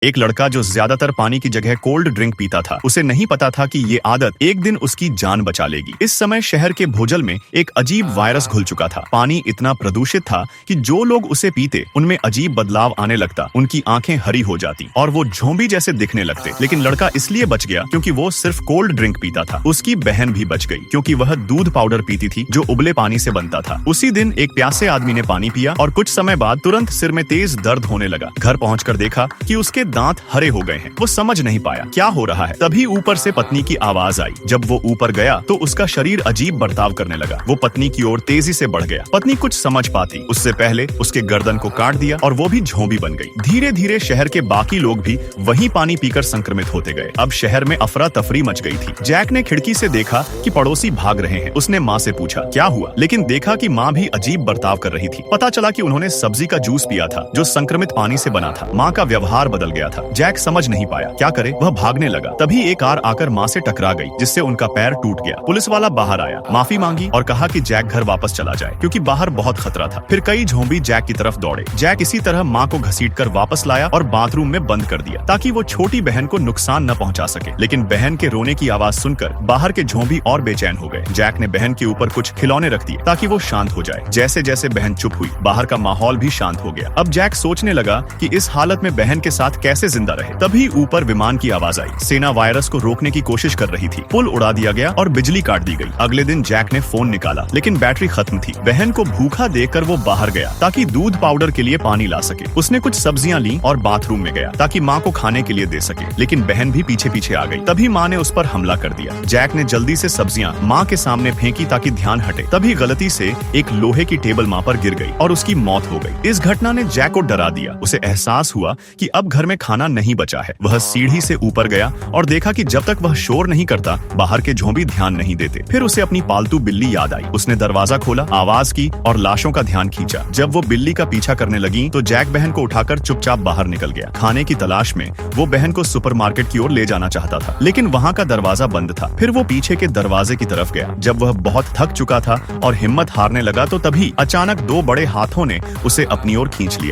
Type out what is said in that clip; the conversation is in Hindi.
एक लड़का जो ज्यादातर पानी की जगह कोल्ड ड्रिंक पीता था, उसे नहीं पता था कि ये आदत एक दिन उसकी जान बचा लेगी। इस समय शहर के भूजल में एक अजीब वायरस घुल चुका था। पानी इतना प्रदूषित था कि जो लोग उसे पीते उनमें अजीब बदलाव आने लगता, उनकी आंखें हरी हो जाती और वो झोंबी जैसे दिखने लगते। लेकिन लड़का इसलिए बच गया क्योंकि वो सिर्फ कोल्ड ड्रिंक पीता था। उसकी बहन भी बच गई क्योंकि वह दूध पाउडर पीती थी जो उबले पानी से बनता था। उसी दिन एक प्यासे आदमी ने पानी पिया और कुछ समय बाद तुरंत सिर में तेज दर्द होने लगा। घर पहुंचकर देखा कि उसके दांत हरे हो गए हैं। वो समझ नहीं पाया क्या हो रहा है। तभी ऊपर से पत्नी की आवाज आई। जब वो ऊपर गया तो उसका शरीर अजीब बर्ताव करने लगा। वो पत्नी की ओर तेजी से बढ़ गया। पत्नी कुछ समझ पाती उससे पहले उसके गर्दन को काट दिया और वो भी झोंबी बन गई। धीरे धीरे शहर के बाकी लोग भी वही पानी पीकर संक्रमित होते गए। अब शहर में अफरा तफरी मच गई थी। जैक ने खिड़की से देखा कि पड़ोसी भाग रहे हैं। उसने माँ से पूछा क्या हुआ, लेकिन देखा कि माँ भी अजीब बर्ताव कर रही थी। पता चला कि उन्होंने सब्जी का जूस पिया था जो संक्रमित पानी से बना था। माँ का व्यवहार बदल गया था। जैक समझ नहीं पाया क्या करे। वह भागने लगा। तभी एक कार आकर माँ से टकरा गई जिससे उनका पैर टूट गया। पुलिस वाला बाहर आया, माफी मांगी और कहा कि जैक घर वापस चला जाए क्योंकि बाहर बहुत खतरा था। फिर कई झोंबी जैक की तरफ दौड़े। जैक इसी तरह माँ को घसीटकर वापस लाया और बाथरूम में बंद कर दिया ताकि वो छोटी बहन को नुकसान न पहुंचा सके। लेकिन बहन के रोने की आवाज सुनकर बाहर के झोंबी और बेचैन हो गए। जैक ने बहन के ऊपर कुछ खिलौने रख दिए ताकि वो शांत हो जाए। जैसे जैसे बहन चुप हुई, बाहर का माहौल भी शांत हो गया। अब जैक सोचने लगा कि इस हालत में बहन के साथ कैसे जिंदा रहे। तभी ऊपर विमान की आवाज आई। सेना वायरस को रोकने की कोशिश कर रही थी। पुल उड़ा दिया गया और बिजली काट दी गई। अगले दिन जैक ने फोन निकाला लेकिन बैटरी खत्म थी। बहन को भूखा देखकर वो बाहर गया ताकि दूध पाउडर के लिए पानी ला सके। उसने कुछ सब्जियां ली और बाथरूम में गया ताकि माँ को खाने के लिए दे सके। लेकिन बहन भी पीछे पीछे आ गई। तभी माँ ने उस पर हमला कर दिया। जैक ने जल्दी से सब्जियां माँ के सामने फेंकी ताकि ध्यान हटे। तभी गलती से एक लोहे की टेबल माँ पर गिर गई और उसकी मौत हो गई। इस घटना ने जैक को डरा दिया। उसे एहसास हुआ कि अब घर में खाना नहीं बचा है। वह सीढ़ी से ऊपर गया और देखा कि जब तक वह शोर नहीं करता बाहर के झोंबी ध्यान नहीं देते। फिर उसे अपनी पालतू बिल्ली याद आई। उसने दरवाजा खोला, आवाज की और लाशों का ध्यान खींचा। जब वो बिल्ली का पीछा करने लगी तो जैक बहन को उठाकर चुपचाप बाहर निकल गया। खाने की तलाश में वो बहन को सुपरमार्केट की ओर ले जाना चाहता था लेकिन वहाँ का दरवाजा बंद था। फिर वो पीछे के दरवाजे की तरफ गया। जब वह बहुत थक चुका था और हिम्मत हारने लगा तो तभी अचानक दो बड़े हाथों ने उसे अपनी ओर खींच लिया।